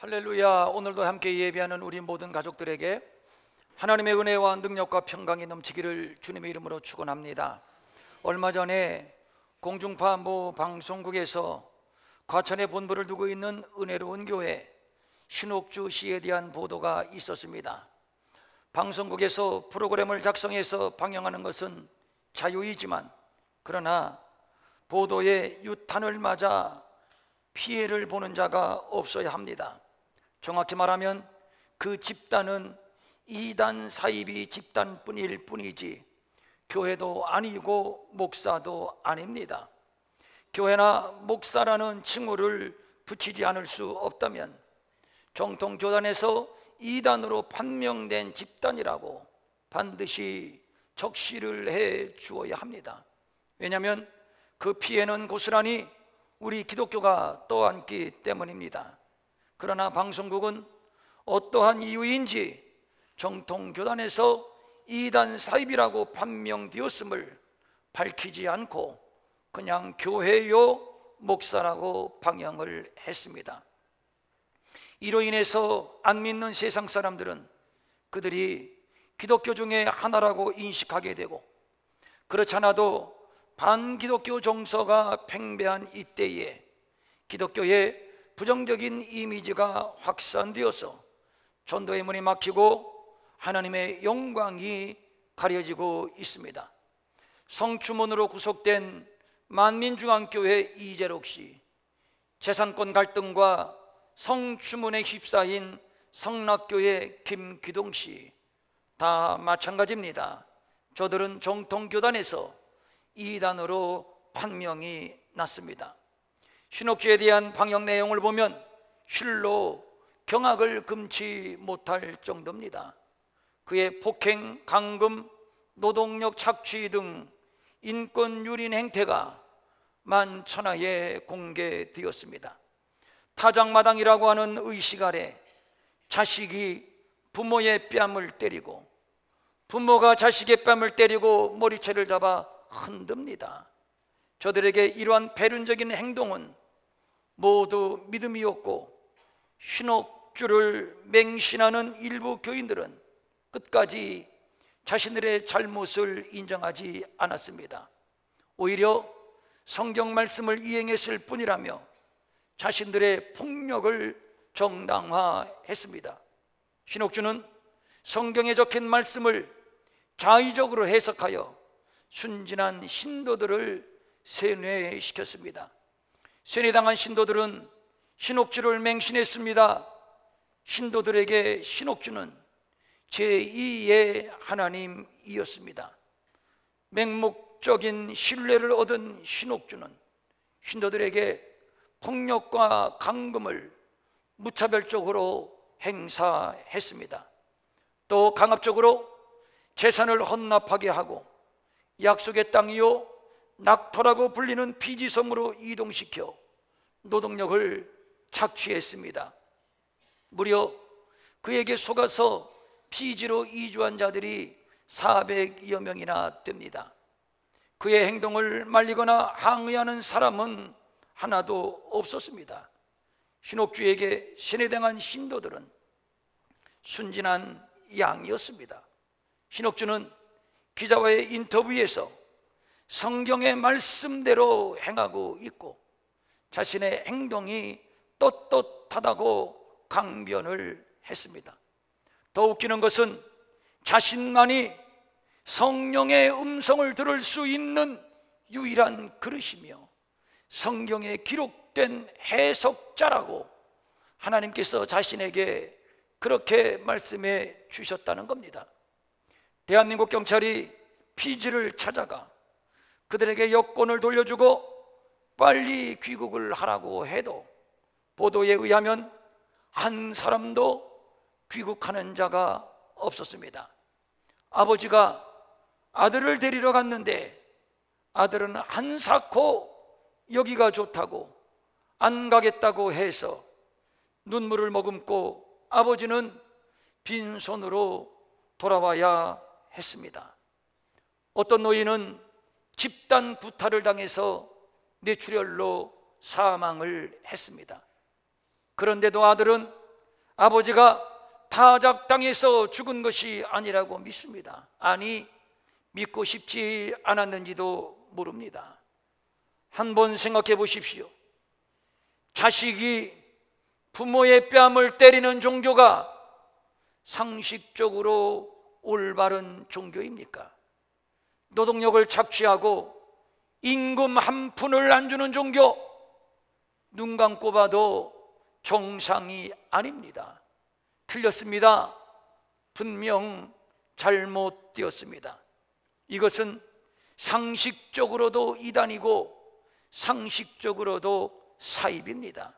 할렐루야. 오늘도 함께 예배하는 우리 모든 가족들에게 하나님의 은혜와 능력과 평강이 넘치기를 주님의 이름으로 축원합니다. 얼마 전에 공중파 모 방송국에서 과천에 본부를 두고 있는 은혜로운 교회 신옥주 씨에 대한 보도가 있었습니다. 방송국에서 프로그램을 작성해서 방영하는 것은 자유이지만, 그러나 보도에 유탄을 맞아 피해를 보는 자가 없어야 합니다. 정확히 말하면 그 집단은 이단 사이비 집단뿐일 뿐이지 교회도 아니고 목사도 아닙니다. 교회나 목사라는 칭호를 붙이지 않을 수 없다면 정통교단에서 이단으로 판명된 집단이라고 반드시 적시를 해 주어야 합니다. 왜냐하면 그 피해는 고스란히 우리 기독교가 떠안기 때문입니다. 그러나 방송국은 어떠한 이유인지 정통교단에서 이단 사입이라고 판명되었음을 밝히지 않고 그냥 교회요 목사라고 방영을 했습니다. 이로 인해서 안 믿는 세상 사람들은 그들이 기독교 중에 하나라고 인식하게 되고, 그렇지 않아도 반기독교 정서가 팽배한 이때에 기독교의 부정적인 이미지가 확산되어서 전도의 문이 막히고 하나님의 영광이 가려지고 있습니다. 성추문으로 구속된 만민중앙교회 이재록 씨, 재산권 갈등과 성추문에 휩싸인 성락교회 김기동 씨, 다 마찬가지입니다. 저들은 정통교단에서 이단으로 판명이 났습니다. 신옥주에 대한 방영 내용을 보면 실로 경악을 금치 못할 정도입니다. 그의 폭행, 감금, 노동력 착취 등 인권 유린 행태가 만천하에 공개되었습니다. 타작마당이라고 하는 의식 아래 자식이 부모의 뺨을 때리고, 부모가 자식의 뺨을 때리고 머리채를 잡아 흔듭니다. 저들에게 이러한 배륜적인 행동은 모두 믿음이 없고, 신옥주를 맹신하는 일부 교인들은 끝까지 자신들의 잘못을 인정하지 않았습니다. 오히려 성경 말씀을 이행했을 뿐이라며 자신들의 폭력을 정당화했습니다. 신옥주는 성경에 적힌 말씀을 자의적으로 해석하여 순진한 신도들을 세뇌시켰습니다. 세뇌당한 신도들은 신옥주를 맹신했습니다. 신도들에게 신옥주는 제2의 하나님이었습니다. 맹목적인 신뢰를 얻은 신옥주는 신도들에게 폭력과 감금을 무차별적으로 행사했습니다. 또 강압적으로 재산을 헌납하게 하고 약속의 땅이요 낙토라고 불리는 피지섬으로 이동시켜 노동력을 착취했습니다. 무려 그에게 속아서 피지로 이주한 자들이 400여 명이나 됩니다. 그의 행동을 말리거나 항의하는 사람은 하나도 없었습니다. 신옥주에게 세뇌당한 신도들은 순진한 양이었습니다. 신옥주는 기자와의 인터뷰에서 성경의 말씀대로 행하고 있고 자신의 행동이 떳떳하다고 강변을 했습니다. 더 웃기는 것은 자신만이 성령의 음성을 들을 수 있는 유일한 그릇이며 성경에 기록된 해석자라고 하나님께서 자신에게 그렇게 말씀해 주셨다는 겁니다. 대한민국 경찰이 피지를 찾아가 그들에게 여권을 돌려주고 빨리 귀국을 하라고 해도 보도에 의하면 한 사람도 귀국하는 자가 없었습니다. 아버지가 아들을 데리러 갔는데 아들은 한사코 여기가 좋다고 안 가겠다고 해서 눈물을 머금고 아버지는 빈손으로 돌아와야 했습니다. 어떤 노인은 집단 구타를 당해서 뇌출혈로 사망을 했습니다. 그런데도 아들은 아버지가 타작당해서 죽은 것이 아니라고 믿습니다. 아니, 믿고 싶지 않았는지도 모릅니다. 한번 생각해 보십시오. 자식이 부모의 뺨을 때리는 종교가 상식적으로 올바른 종교입니까? 노동력을 착취하고 임금 한 푼을 안 주는 종교, 눈 감고 봐도 정상이 아닙니다. 틀렸습니다. 분명 잘못되었습니다. 이것은 상식적으로도 이단이고 상식적으로도 사입입니다.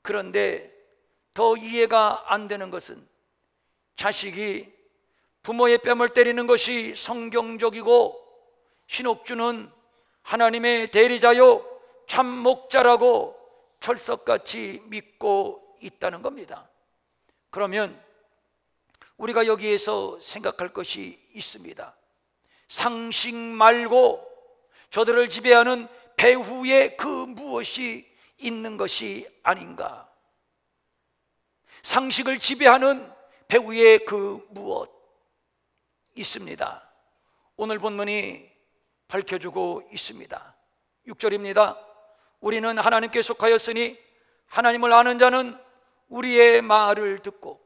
그런데 더 이해가 안 되는 것은 자식이 부모의 뺨을 때리는 것이 성경적이고 신옥주는 하나님의 대리자요 참 목자라고 철석같이 믿고 있다는 겁니다. 그러면 우리가 여기에서 생각할 것이 있습니다. 상식 말고 저들을 지배하는 배후에 그 무엇이 있는 것이 아닌가? 상식을 지배하는 배후에 그 무엇 있습니다. 오늘 본문이 밝혀주고 있습니다. 6절입니다. 우리는 하나님께 속하였으니 하나님을 아는 자는 우리의 말을 듣고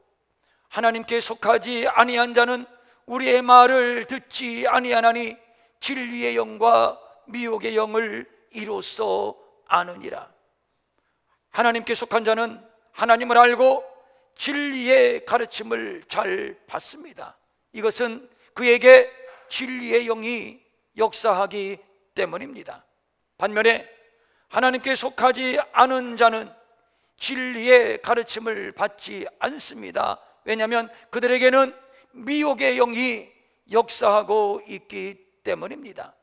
하나님께 속하지 아니한 자는 우리의 말을 듣지 아니하나니 진리의 영과 미혹의 영을 이로써 아느니라. 하나님께 속한 자는 하나님을 알고 진리의 가르침을 잘 받습니다. 이것은 그에게 진리의 영이 역사하기 때문입니다. 반면에 하나님께 속하지 않은 자는 진리의 가르침을 받지 않습니다. 왜냐하면 그들에게는 미혹의 영이 역사하고 있기 때문입니다.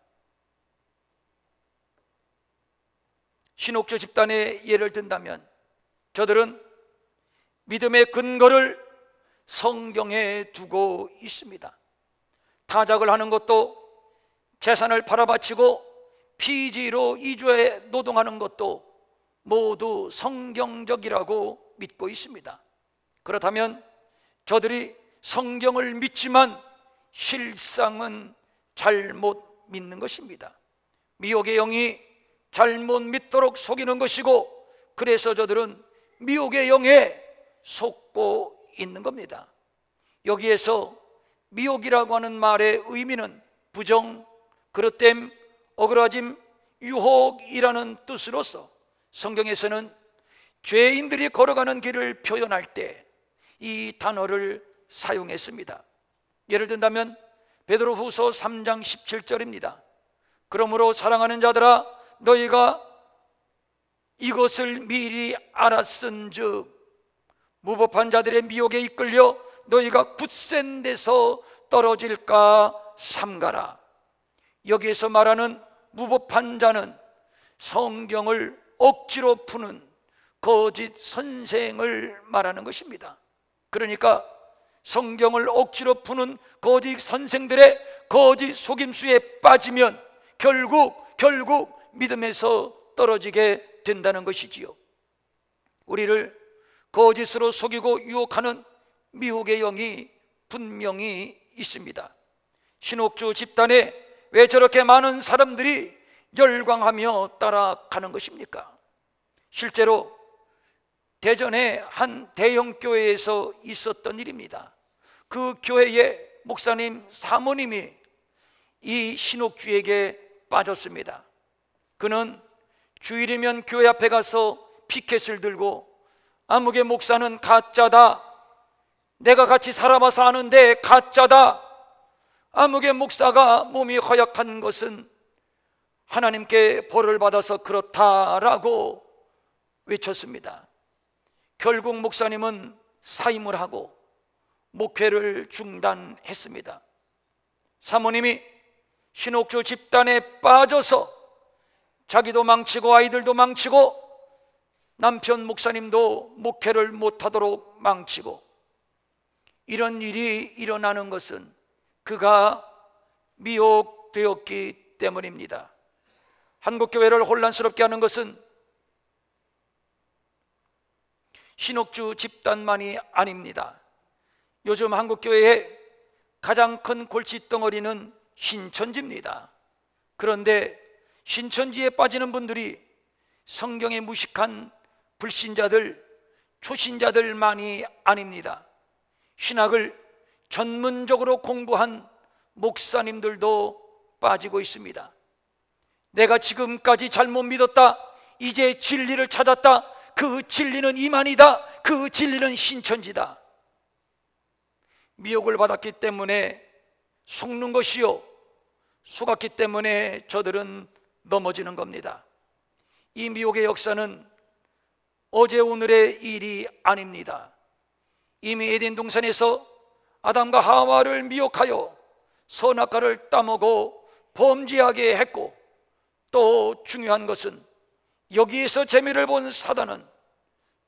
신옥주 집단의 예를 든다면 저들은 믿음의 근거를 성경에 두고 있습니다. 타작을 하는 것도, 재산을 팔아바치고 피지로 이주에 노동하는 것도 모두 성경적이라고 믿고 있습니다. 그렇다면 저들이 성경을 믿지만 실상은 잘못 믿는 것입니다. 미혹의 영이 잘못 믿도록 속이는 것이고, 그래서 저들은 미혹의 영에 속고 있는 겁니다. 여기에서 미혹이라고 하는 말의 의미는 부정, 그릇됨, 어그러짐, 유혹이라는 뜻으로서 성경에서는 죄인들이 걸어가는 길을 표현할 때 이 단어를 사용했습니다. 예를 든다면 베드로후서 3장 17절입니다. 그러므로 사랑하는 자들아, 너희가 이것을 미리 알았은즉 무법한 자들의 미혹에 이끌려 너희가 굳센 데서 떨어질까 삼가라. 여기에서 말하는 무법한 자는 성경을 억지로 푸는 거짓 선생을 말하는 것입니다. 그러니까 성경을 억지로 푸는 거짓 선생들의 거짓 속임수에 빠지면 결국 믿음에서 떨어지게 된다는 것이지요. 우리를 거짓으로 속이고 유혹하는 미혹의 영이 분명히 있습니다. 신옥주 집단에 왜 저렇게 많은 사람들이 열광하며 따라가는 것입니까? 실제로 대전의 한 대형 교회에서 있었던 일입니다. 그 교회의 목사님 사모님이 이 신옥주에게 빠졌습니다. 그는 주일이면 교회 앞에 가서 피켓을 들고 아무개 목사는 가짜다, 내가 같이 살아봐서 아는데 가짜다, 아무개 목사가 몸이 허약한 것은 하나님께 벌을 받아서 그렇다라고 외쳤습니다. 결국 목사님은 사임을 하고 목회를 중단했습니다. 사모님이 신옥주 집단에 빠져서 자기도 망치고 아이들도 망치고 남편 목사님도 목회를 못하도록 망치고, 이런 일이 일어나는 것은 그가 미혹되었기 때문입니다. 한국교회를 혼란스럽게 하는 것은 신옥주 집단만이 아닙니다. 요즘 한국교회의 가장 큰 골칫덩어리는 신천지입니다. 그런데 신천지에 빠지는 분들이 성경에 무식한 불신자들, 초신자들만이 아닙니다. 신학을 전문적으로 공부한 목사님들도 빠지고 있습니다. 내가 지금까지 잘못 믿었다, 이제 진리를 찾았다, 그 진리는 이만이다, 그 진리는 신천지다. 미혹을 받았기 때문에 속는 것이요, 속았기 때문에 저들은 넘어지는 겁니다. 이 미혹의 역사는 어제 오늘의 일이 아닙니다. 이미 에덴 동산에서 아담과 하와를 미혹하여 선악과를 따먹어 범죄하게 했고, 또 중요한 것은 여기에서 재미를 본 사단은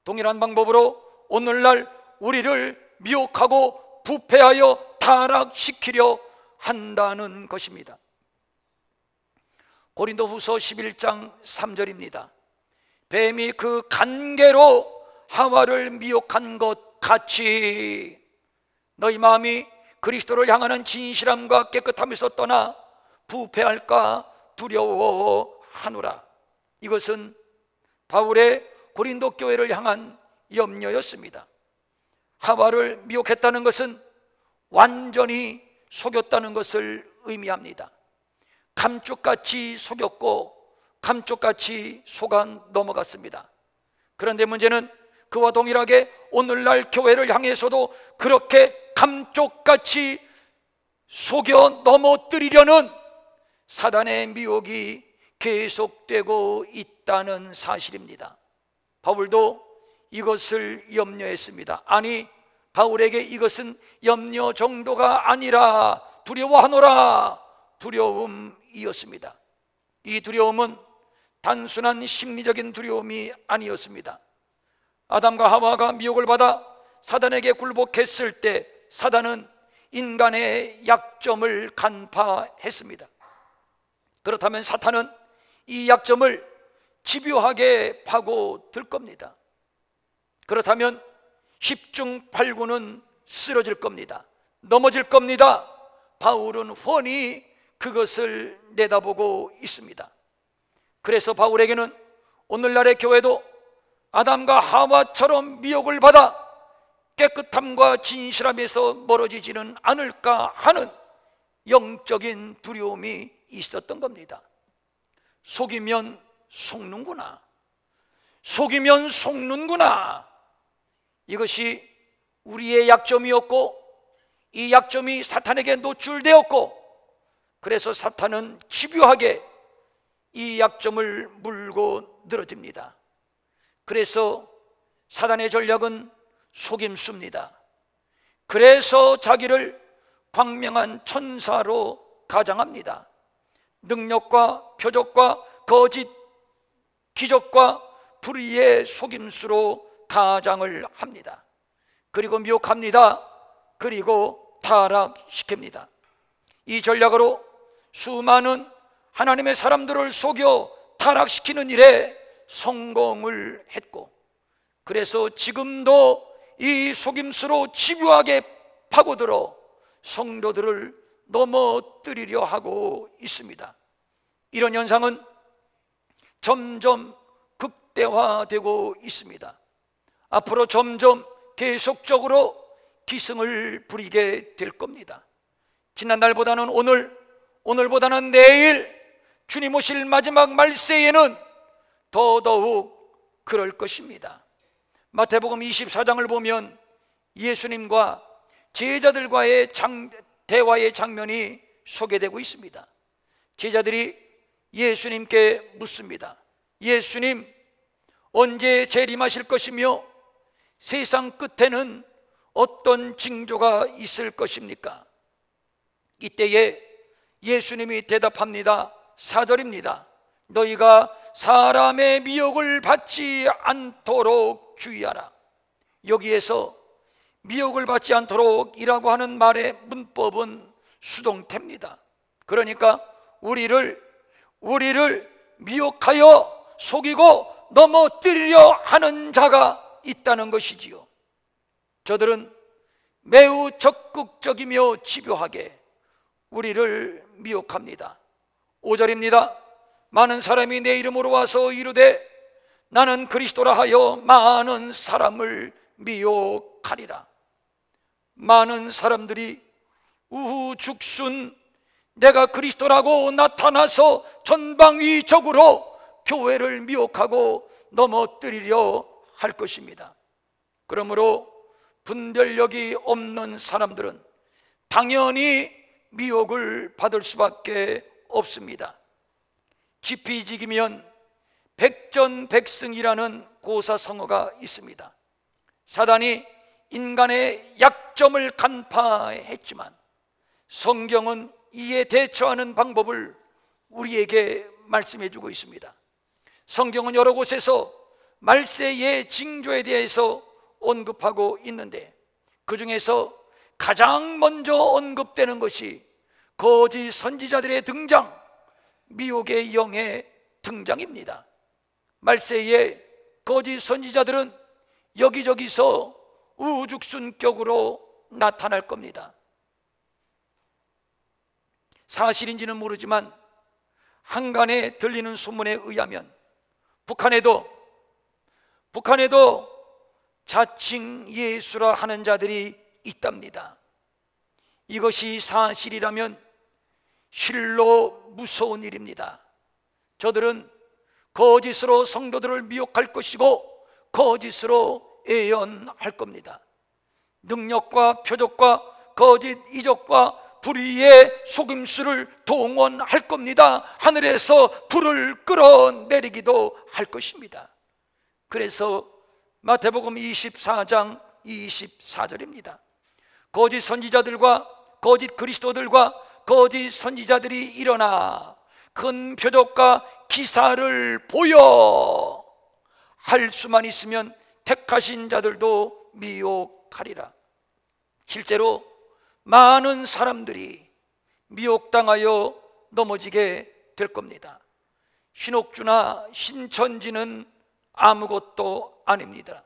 동일한 방법으로 오늘날 우리를 미혹하고 부패하여 타락시키려 한다는 것입니다. 고린도후서 11장 3절입니다. 뱀이 그 간계로 하와를 미혹한 것 같이 너희 마음이 그리스도를 향하는 진실함과 깨끗함에서 떠나 부패할까 두려워하노라. 이것은 바울의 고린도 교회를 향한 염려였습니다. 하와를 미혹했다는 것은 완전히 속였다는 것을 의미합니다. 감쪽같이 속였고 감쪽같이 속아 넘어갔습니다. 그런데 문제는 그와 동일하게 오늘날 교회를 향해서도 그렇게 감쪽같이 속여 넘어뜨리려는 사단의 미혹이 계속되고 있다는 사실입니다. 바울도 이것을 염려했습니다. 아니, 바울에게 이것은 염려 정도가 아니라 두려워하노라, 두려움이었습니다. 이 두려움은 단순한 심리적인 두려움이 아니었습니다. 아담과 하와가 미혹을 받아 사단에게 굴복했을 때 사단은 인간의 약점을 간파했습니다. 그렇다면 사탄은 이 약점을 집요하게 파고들 겁니다. 그렇다면 10중 8구는 쓰러질 겁니다. 넘어질 겁니다. 바울은 훤히 그것을 내다보고 있습니다. 그래서 바울에게는 오늘날의 교회도 아담과 하와처럼 미혹을 받아 깨끗함과 진실함에서 멀어지지는 않을까 하는 영적인 두려움이 있었던 겁니다. 속이면 속는구나, 속이면 속는구나. 이것이 우리의 약점이었고, 이 약점이 사탄에게 노출되었고, 그래서 사탄은 집요하게 이 약점을 물고 늘어집니다. 그래서 사단의 전략은 속임수입니다. 그래서 자기를 광명한 천사로 가장합니다. 능력과 표적과 거짓 기적과 불의의 속임수로 가장을 합니다. 그리고 미혹합니다. 그리고 타락시킵니다. 이 전략으로 수많은 하나님의 사람들을 속여 타락시키는 일에 성공을 했고, 그래서 지금도 이 속임수로 집요하게 파고들어 성도들을 넘어뜨리려 하고 있습니다. 이런 현상은 점점 극대화되고 있습니다. 앞으로 점점 계속적으로 기승을 부리게 될 겁니다. 지난날보다는 오늘, 오늘보다는 내일, 주님 오실 마지막 말세에는 더더욱 그럴 것입니다. 마태복음 24장을 보면 예수님과 제자들과의 대화의 장면이 소개되고 있습니다. 제자들이 예수님께 묻습니다. 예수님, 언제 재림하실 것이며 세상 끝에는 어떤 징조가 있을 것입니까? 이때에 예수님이 대답합니다. 4절입니다. 너희가 사람의 미혹을 받지 않도록 주의하라. 여기에서 미혹을 받지 않도록 이라고 하는 말의 문법은 수동태입니다. 그러니까 우리를 미혹하여 속이고 넘어뜨리려 하는 자가 있다는 것이지요. 저들은 매우 적극적이며 집요하게 우리를 미혹합니다. 5절입니다. 많은 사람이 내 이름으로 와서 이르되 나는 그리스도라 하여 많은 사람을 미혹하리라. 많은 사람들이 우후죽순 내가 그리스도라고 나타나서 전방위적으로 교회를 미혹하고 넘어뜨리려 할 것입니다. 그러므로 분별력이 없는 사람들은 당연히 미혹을 받을 수밖에 없습니다. 지피지기면 백전백승이라는 고사성어가 있습니다. 사단이 인간의 약점을 간파했지만 성경은 이에 대처하는 방법을 우리에게 말씀해 주고 있습니다. 성경은 여러 곳에서 말세의 징조에 대해서 언급하고 있는데 그 중에서 가장 먼저 언급되는 것이 거짓 선지자들의 등장, 미혹의 영의 등장입니다. 말세의 거짓 선지자들은 여기저기서 우후죽순격으로 나타날 겁니다. 사실인지는 모르지만 한간에 들리는 소문에 의하면 북한에도 자칭 예수라 하는 자들이 있답니다. 이것이 사실이라면 실로 무서운 일입니다. 저들은 거짓으로 성도들을 미혹할 것이고 거짓으로 예언할 겁니다. 능력과 표적과 거짓 이적과 불의의 속임수를 동원할 겁니다. 하늘에서 불을 끌어내리기도 할 것입니다. 그래서 마태복음 24장 24절입니다. 거짓 선지자들과 거짓 그리스도들과 거짓 선지자들이 일어나 큰 표적과 기사를 보여 할 수만 있으면 택하신 자들도 미혹하리라. 실제로 많은 사람들이 미혹당하여 넘어지게 될 겁니다. 신옥주나 신천지는 아무것도 아닙니다.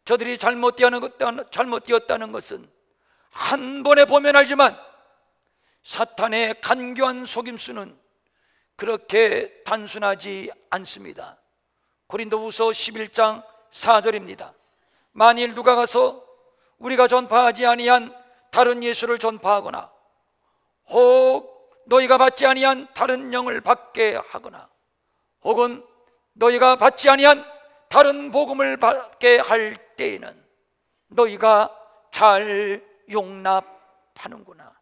저들이 잘못되었다는 것은 한 번에 보면 알지만 사탄의 간교한 속임수는 그렇게 단순하지 않습니다. 고린도후서 11장 4절입니다. 만일 누가 가서 우리가 전파하지 아니한 다른 예수를 전파하거나 혹 너희가 받지 아니한 다른 영을 받게 하거나 혹은 너희가 받지 아니한 다른 복음을 받게 할 때에는 너희가 잘 용납하는구나.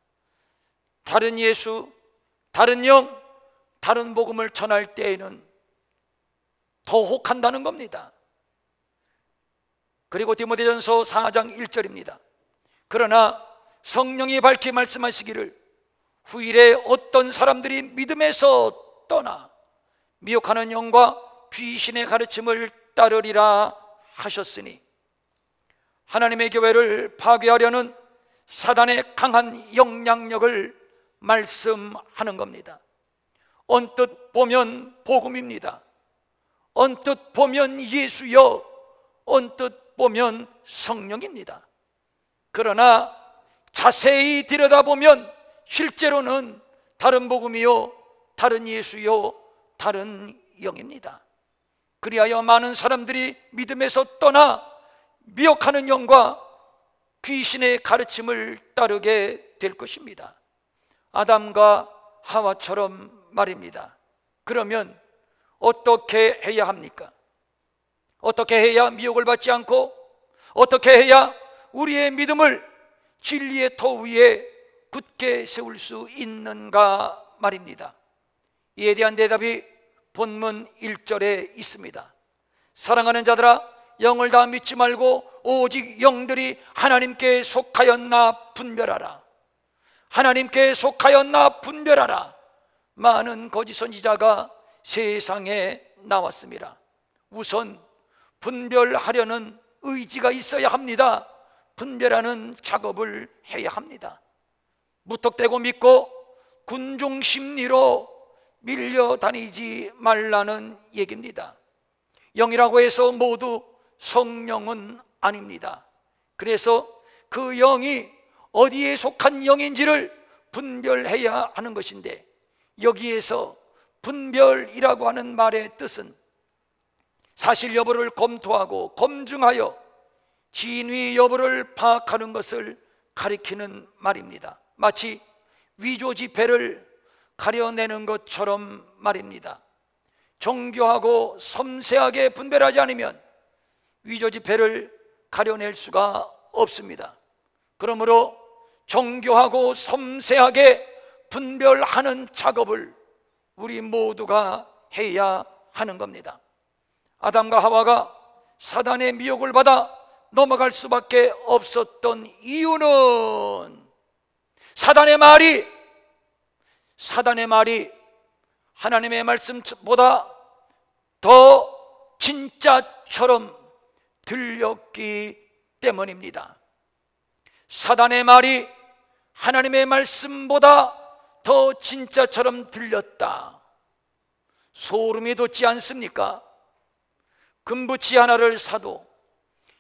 다른 예수, 다른 영, 다른 복음을 전할 때에는 더 혹한다는 겁니다. 그리고 디모데전서 4장 1절입니다. 그러나 성령이 밝히 말씀하시기를 후일에 어떤 사람들이 믿음에서 떠나 미혹하는 영과 귀신의 가르침을 따르리라 하셨으니 하나님의 교회를 파괴하려는 사단의 강한 영향력을 말씀하는 겁니다. 언뜻 보면 복음입니다. 언뜻 보면 예수여, 언뜻 보면 성령입니다. 그러나 자세히 들여다보면 실제로는 다른 복음이요, 다른 예수요, 다른 영입니다. 그리하여 많은 사람들이 믿음에서 떠나 미혹하는 영과 귀신의 가르침을 따르게 될 것입니다. 아담과 하와처럼 말입니다. 그러면 어떻게 해야 합니까? 어떻게 해야 미혹을 받지 않고 어떻게 해야 우리의 믿음을 진리의 터 위에 굳게 세울 수 있는가 말입니다. 이에 대한 대답이 본문 1절에 있습니다. 사랑하는 자들아, 영을 다 믿지 말고 오직 영들이 하나님께 속하였나 분별하라. 하나님께 속하였나 분별하라. 많은 거짓 선지자가 세상에 나왔습니다. 우선 분별하려는 의지가 있어야 합니다. 분별하는 작업을 해야 합니다. 무턱대고 믿고 군중 심리로 밀려다니지 말라는 얘기입니다. 영이라고 해서 모두 성령은 아닙니다. 그래서 그 영이 어디에 속한 영인지를 분별해야 하는 것인데, 여기에서 분별이라고 하는 말의 뜻은 사실 여부를 검토하고 검증하여 진위 여부를 파악하는 것을 가리키는 말입니다. 마치 위조지폐를 가려내는 것처럼 말입니다. 정교하고 섬세하게 분별하지 않으면 위조지폐를 가려낼 수가 없습니다. 그러므로 정교하고 섬세하게 분별하는 작업을 우리 모두가 해야 하는 겁니다. 아담과 하와가 사단의 미혹을 받아 넘어갈 수밖에 없었던 이유는 사단의 말이 하나님의 말씀보다 더 진짜처럼 들렸기 때문입니다. 사단의 말이 하나님의 말씀보다 더 진짜처럼 들렸다. 소름이 돋지 않습니까? 금붙이 하나를 사도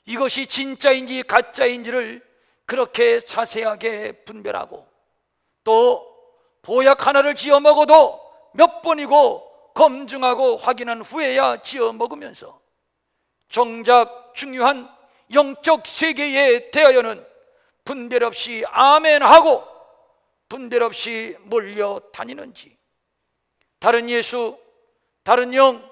이것이 진짜인지 가짜인지를 그렇게 자세하게 분별하고, 또 보약 하나를 지어 먹어도 몇 번이고 검증하고 확인한 후에야 지어 먹으면서 정작 중요한 영적 세계에 대하여는 분별 없이 아멘하고 분별 없이 몰려다니는지, 다른 예수, 다른 영,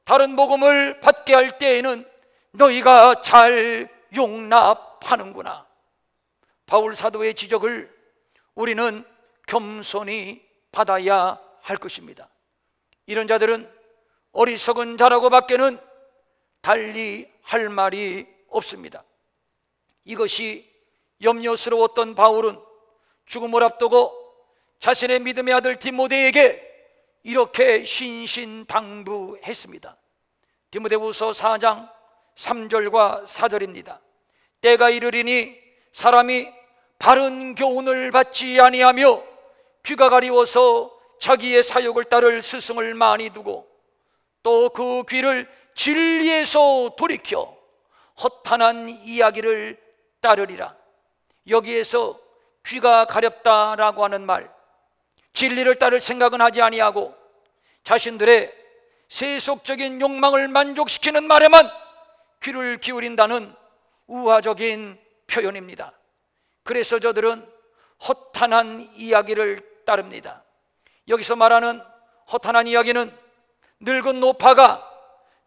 다른 복음을 받게 할 때에는 너희가 잘 용납하는구나. 바울 사도의 지적을 우리는 겸손히 받아야 할 것입니다. 이런 자들은 어리석은 자라고 밖에는 달리 할 말이 없습니다. 이것이 염려스러웠던 바울은 죽음을 앞두고 자신의 믿음의 아들 디모데에게 이렇게 신신당부했습니다. 디모데후서 4장 3절과 4절입니다. 때가 이르리니 사람이 바른 교훈을 받지 아니하며 귀가 가리워서 자기의 사욕을 따를 스승을 많이 두고 또 그 귀를 진리에서 돌이켜 허탄한 이야기를 따르리라. 여기에서 귀가 가렵다라고 하는 말, 진리를 따를 생각은 하지 아니하고 자신들의 세속적인 욕망을 만족시키는 말에만 귀를 기울인다는 우화적인 표현입니다. 그래서 저들은 허탄한 이야기를 따릅니다. 여기서 말하는 허탄한 이야기는 늙은 노파가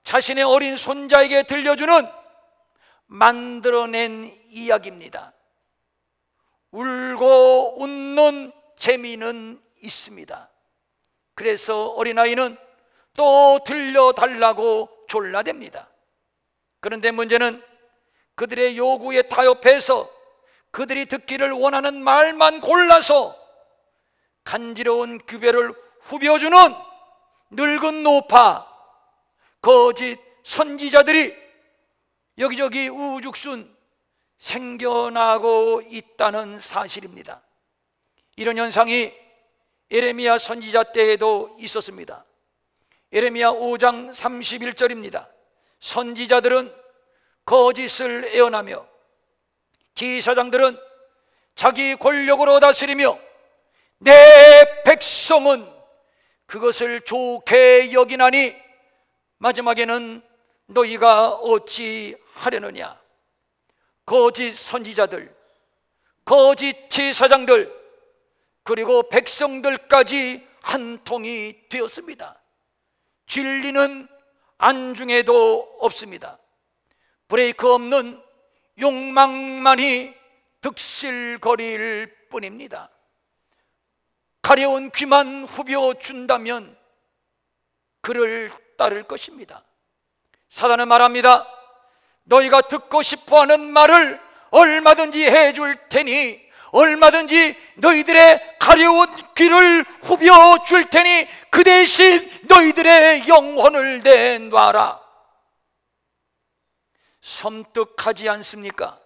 자신의 어린 손자에게 들려주는 만들어낸 이야기입니다. 울고 웃는 재미는 있습니다. 그래서 어린아이는 또 들려달라고 졸라댑니다. 그런데 문제는 그들의 요구에 타협해서 그들이 듣기를 원하는 말만 골라서 간지러운 규배를 후벼주는 늙은 노파, 거짓 선지자들이 여기저기 우죽순 생겨나고 있다는 사실입니다. 이런 현상이 예레미야 선지자 때에도 있었습니다. 예레미야 5장 31절입니다. 선지자들은 거짓을 애원하며 지사장들은 자기 권력으로 다스리며 내 백성은 그것을 좋게 여기나니 마지막에는 너희가 어찌 하려느냐. 거짓 선지자들, 거짓 제사장들, 그리고 백성들까지 한 통이 되었습니다. 진리는 안중에도 없습니다. 브레이크 없는 욕망만이 득실거릴 뿐입니다. 가려운 귀만 후벼준다면 그를 따를 것입니다. 사단은 말합니다. 너희가 듣고 싶어하는 말을 얼마든지 해줄 테니, 얼마든지 너희들의 가려운 귀를 후벼줄 테니 그 대신 너희들의 영혼을 내놔라. 섬뜩하지 않습니까?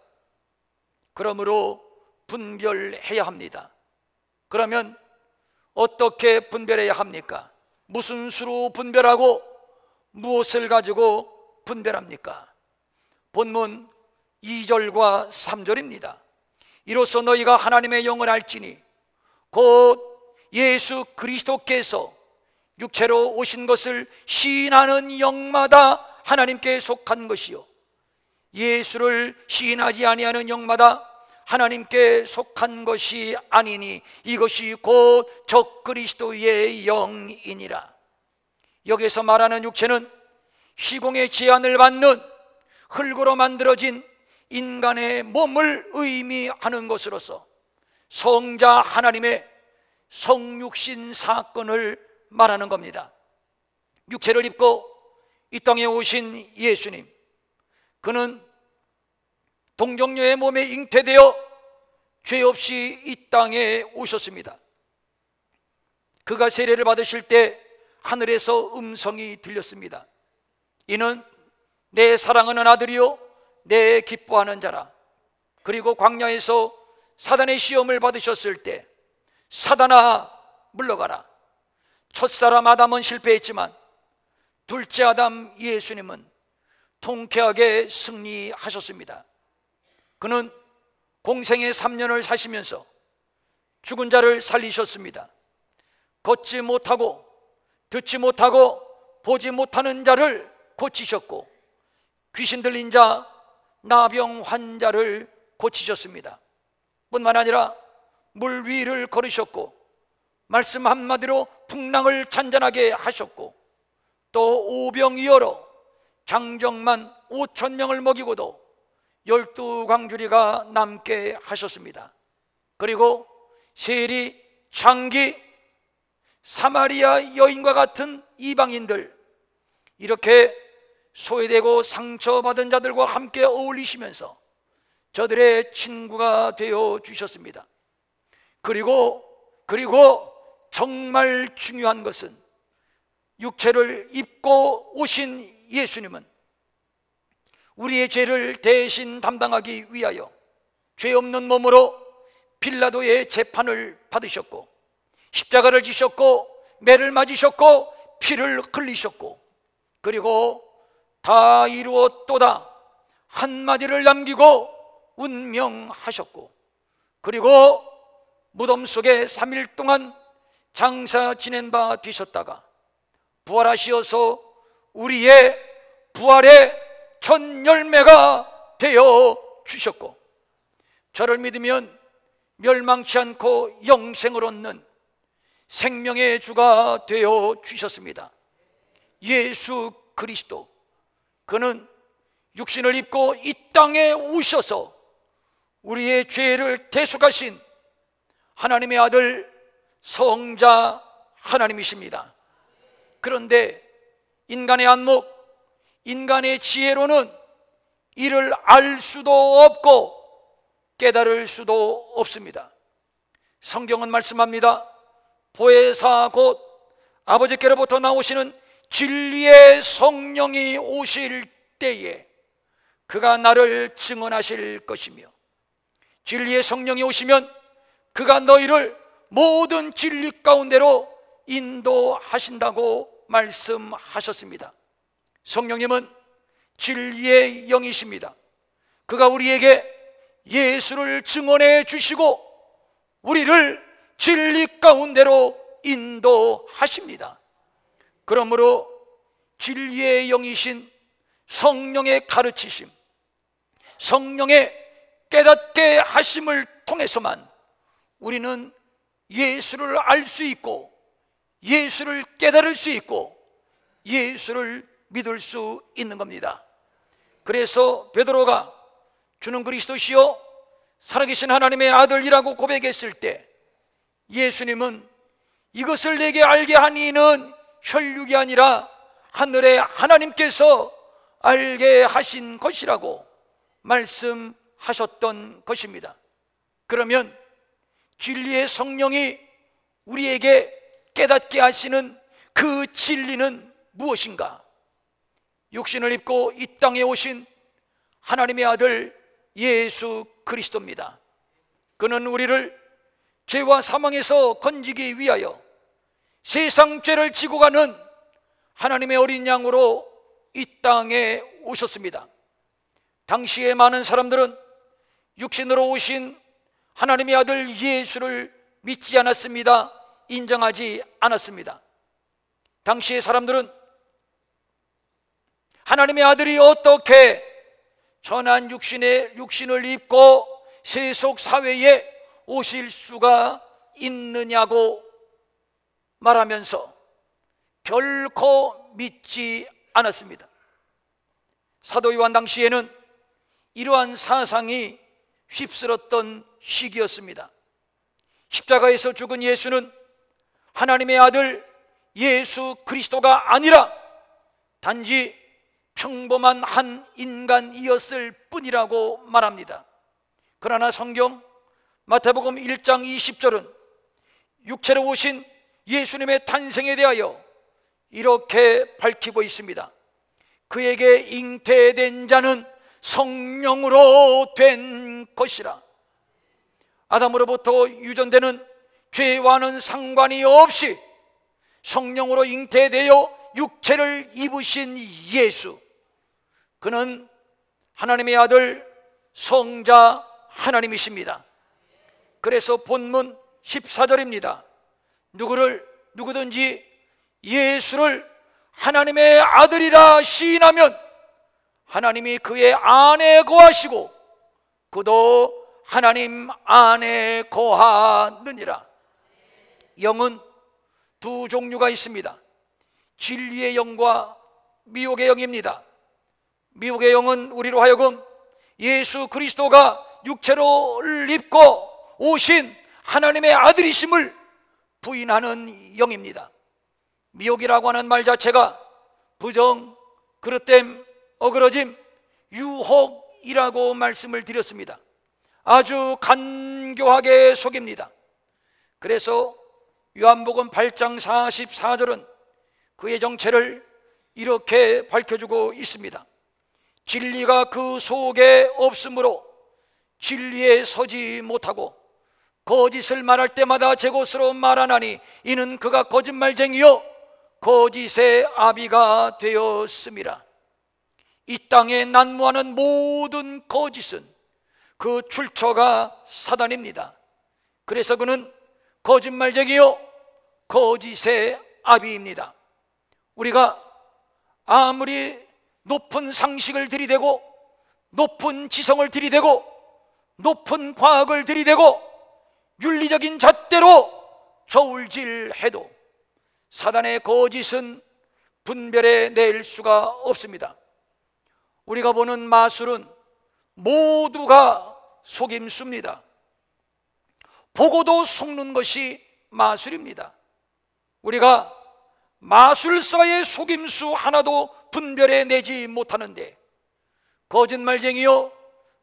그러므로 분별해야 합니다. 그러면 어떻게 분별해야 합니까? 무슨 수로 분별하고 무엇을 가지고 분별합니까? 본문 2절과 3절입니다. 이로써 너희가 하나님의 영을 알지니 곧 예수 그리스도께서 육체로 오신 것을 시인하는 영마다 하나님께 속한 것이요 예수를 시인하지 아니하는 영마다 하나님께 속한 것이 아니니 이것이 곧 적그리스도의 영이니라. 여기서 말하는 육체는 시공의 제한을 받는 흙으로 만들어진 인간의 몸을 의미하는 것으로서 성자 하나님의 성육신 사건을 말하는 겁니다. 육체를 입고 이 땅에 오신 예수님, 그는 동정녀의 몸에 잉태되어 죄 없이 이 땅에 오셨습니다. 그가 세례를 받으실 때 하늘에서 음성이 들렸습니다. 이는 내 사랑하는 아들이요 내 기뻐하는 자라. 그리고 광야에서 사단의 시험을 받으셨을 때 사단아 물러가라. 첫사람 아담은 실패했지만 둘째 아담 예수님은 통쾌하게 승리하셨습니다. 그는 공생의 3년을 사시면서 죽은 자를 살리셨습니다. 걷지 못하고 듣지 못하고 보지 못하는 자를 고치셨고 귀신 들린 자, 나병 환자를 고치셨습니다. 뿐만 아니라 물 위를 걸으셨고 말씀 한마디로 풍랑을 잔잔하게 하셨고 또 오병이어로 장정만 5,000명을 먹이고도 12광주리가 남게 하셨습니다. 그리고 세리, 장기, 사마리아 여인과 같은 이방인들, 이렇게 소외되고 상처받은 자들과 함께 어울리시면서 저들의 친구가 되어 주셨습니다. 그리고 정말 중요한 것은 육체를 입고 오신 예수님은 우리의 죄를 대신 담당하기 위하여 죄 없는 몸으로 빌라도의 재판을 받으셨고 십자가를 지셨고 매를 맞으셨고 피를 흘리셨고 그리고 다 이루었도다 한마디를 남기고 운명하셨고 그리고 무덤 속에 3일 동안 장사 지낸 바 되셨다가 부활하시어서 우리의 부활의 첫 열매가 되어 주셨고 저를 믿으면 멸망치 않고 영생을 얻는 생명의 주가 되어 주셨습니다. 예수 그리스도, 그는 육신을 입고 이 땅에 오셔서 우리의 죄를 대속하신 하나님의 아들 성자 하나님이십니다. 그런데 인간의 안목, 인간의 지혜로는 이를 알 수도 없고 깨달을 수도 없습니다. 성경은 말씀합니다. 보혜사 곧 아버지께로부터 나오시는 진리의 성령이 오실 때에 그가 나를 증언하실 것이며 진리의 성령이 오시면 그가 너희를 모든 진리 가운데로 인도하신다고 말씀하셨습니다. 성령님은 진리의 영이십니다. 그가 우리에게 예수를 증언해 주시고 우리를 진리 가운데로 인도하십니다. 그러므로 진리의 영이신 성령의 가르치심, 성령의 깨닫게 하심을 통해서만 우리는 예수를 알 수 있고 예수를 깨달을 수 있고 예수를 믿을 수 있는 겁니다. 그래서 베드로가 주는 그리스도시요 살아계신 하나님의 아들이라고 고백했을 때 예수님은 이것을 내게 알게 하니는 혈육이 아니라 하늘의 하나님께서 알게 하신 것이라고 말씀하셨던 것입니다. 그러면 진리의 성령이 우리에게 깨닫게 하시는 그 진리는 무엇인가? 육신을 입고 이 땅에 오신 하나님의 아들 예수 그리스도입니다. 그는 우리를 죄와 사망에서 건지기 위하여 세상 죄를 지고 가는 하나님의 어린 양으로 이 땅에 오셨습니다. 당시에 많은 사람들은 육신으로 오신 하나님의 아들 예수를 믿지 않았습니다. 인정하지 않았습니다. 당시의 사람들은 하나님의 아들이 어떻게 전한 육신을 입고 세속 사회에 오실 수가 있느냐고 말하면서 결코 믿지 않았습니다. 사도 요한 당시에는 이러한 사상이 휩쓸었던 시기였습니다. 십자가에서 죽은 예수는 하나님의 아들 예수 그리스도가 아니라 단지 평범한 한 인간이었을 뿐이라고 말합니다. 그러나 성경 마태복음 1장 20절은 육체로 오신 예수님의 탄생에 대하여 이렇게 밝히고 있습니다. 그에게 잉태된 자는 성령으로 된 것이라. 아담으로부터 유전되는 죄와는 상관이 없이 성령으로 잉태되어 육체를 입으신 예수, 그는 하나님의 아들 성자 하나님이십니다. 그래서 본문 14절입니다. 누구든지 예수를 하나님의 아들이라 시인하면 하나님이 그의 안에 거하시고 그도 하나님 안에 거하느니라. 영은 두 종류가 있습니다. 진리의 영과 미혹의 영입니다. 미혹의 영은 우리로 하여금 예수 그리스도가 육체를 입고 오신 하나님의 아들이심을 부인하는 영입니다. 미혹이라고 하는 말 자체가 부정, 그릇됨, 어그러짐, 유혹이라고 말씀을 드렸습니다. 아주 간교하게 속입니다. 그래서 요한복음 8장 44절은 그의 정체를 이렇게 밝혀주고 있습니다. 진리가 그 속에 없으므로 진리에 서지 못하고 거짓을 말할 때마다 제 것으로 말하나니 이는 그가 거짓말쟁이요 거짓의 아비가 되었음이라. 이 땅에 난무하는 모든 거짓은 그 출처가 사단입니다. 그래서 그는 거짓말쟁이요 거짓의 아비입니다. 우리가 아무리 높은 상식을 들이대고 높은 지성을 들이대고 높은 과학을 들이대고 윤리적인 잣대로 저울질해도 사단의 거짓은 분별해 낼 수가 없습니다. 우리가 보는 마술은 모두가 속임수입니다. 보고도 속는 것이 마술입니다. 우리가 마술사의 속임수 하나도 분별해 내지 못하는데 거짓말쟁이요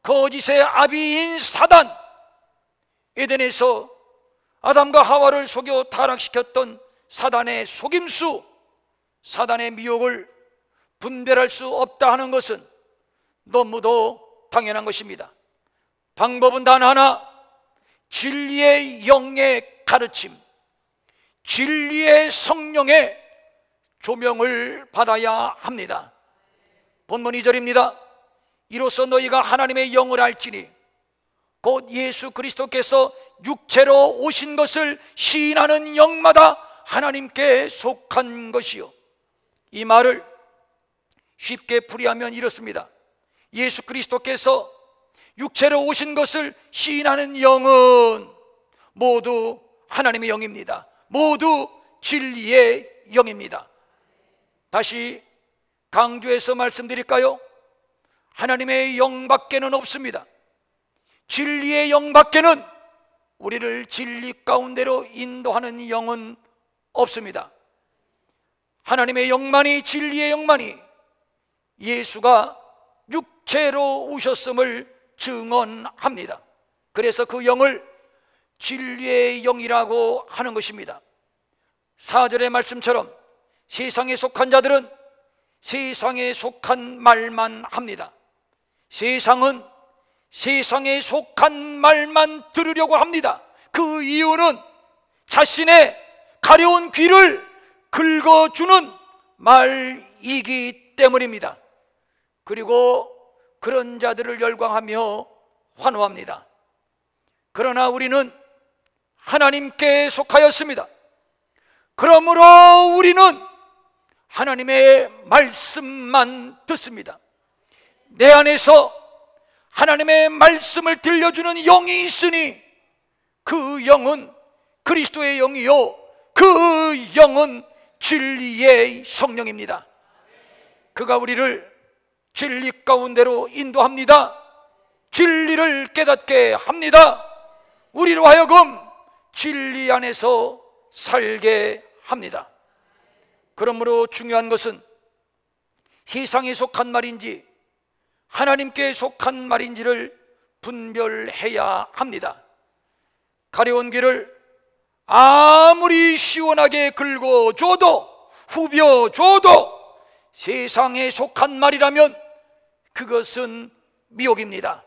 거짓의 아비인 사단, 에덴에서 아담과 하와를 속여 타락시켰던 사단의 속임수, 사단의 미혹을 분별할 수 없다 하는 것은 너무도 당연한 것입니다. 방법은 단 하나, 진리의 영의 가르침, 진리의 성령의 조명을 받아야 합니다. 본문 2절입니다. 이로써 너희가 하나님의 영을 알지니 곧 예수 그리스도께서 육체로 오신 것을 시인하는 영마다 하나님께 속한 것이요. 이 말을 쉽게 풀이하면 이렇습니다. 예수 그리스도께서 육체로 오신 것을 시인하는 영은 모두 하나님의 영입니다. 모두 진리의 영입니다. 다시 강조해서 말씀드릴까요? 하나님의 영밖에는 없습니다. 진리의 영밖에는 우리를 진리 가운데로 인도하는 영은 없습니다. 하나님의 영만이, 진리의 영만이 예수가 육체로 오셨음을 증언합니다. 그래서 그 영을 진리의 영이라고 하는 것입니다. 4절의 말씀처럼 세상에 속한 자들은 세상에 속한 말만 합니다. 세상은 세상에 속한 말만 들으려고 합니다. 그 이유는 자신의 가려운 귀를 긁어주는 말이기 때문입니다. 그리고 그런 자들을 열광하며 환호합니다. 그러나 우리는 하나님께 속하였습니다. 그러므로 우리는 하나님의 말씀만 듣습니다. 내 안에서 하나님의 말씀을 들려주는 영이 있으니 그 영은 그리스도의 영이요 그 영은 진리의 성령입니다. 그가 우리를 진리 가운데로 인도합니다. 진리를 깨닫게 합니다. 우리로 하여금 진리 안에서 살게 합니다. 그러므로 중요한 것은 세상에 속한 말인지 하나님께 속한 말인지를 분별해야 합니다. 가려운 길을 아무리 시원하게 긁어줘도 후벼줘도 세상에 속한 말이라면 그것은 미혹입니다.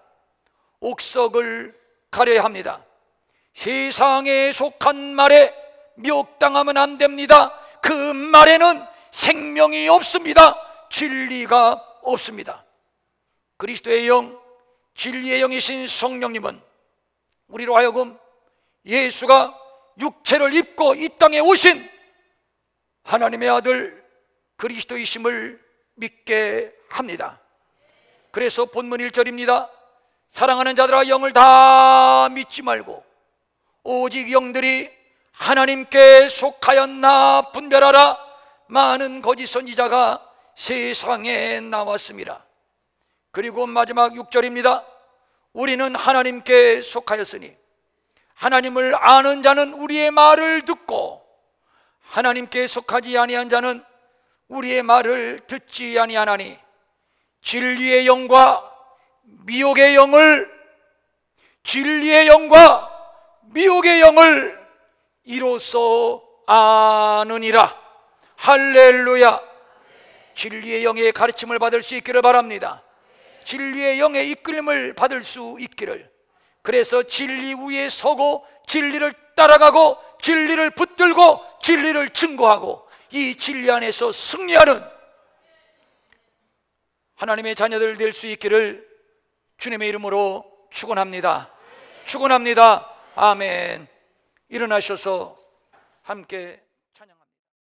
옥석을 가려야 합니다. 세상에 속한 말에 미혹당하면 안 됩니다. 그 말에는 생명이 없습니다. 진리가 없습니다. 그리스도의 영, 진리의 영이신 성령님은 우리로 하여금 예수가 육체를 입고 이 땅에 오신 하나님의 아들 그리스도이심을 믿게 합니다. 그래서 본문 1절입니다. 사랑하는 자들아 영을 다 믿지 말고 오직 영들이 하나님께 속하였나 분별하라. 많은 거짓 선지자가 세상에 나왔습니다. 그리고 마지막 6절입니다. 우리는 하나님께 속하였으니 하나님을 아는 자는 우리의 말을 듣고 하나님께 속하지 아니한 자는 우리의 말을 듣지 아니하나니 진리의 영과 미혹의 영을 진리의 영과 미혹의 영을 이로써 아느니라. 할렐루야. 진리의 영의 가르침을 받을 수 있기를 바랍니다. 진리의 영의 이끌림을 받을 수 있기를. 그래서 진리 위에 서고 진리를 따라가고 진리를 붙들고 진리를 증거하고 이 진리 안에서 승리하는 하나님의 자녀들 될 수 있기를 주님의 이름으로 축원합니다. 축원합니다. 아멘. 일어나셔서 함께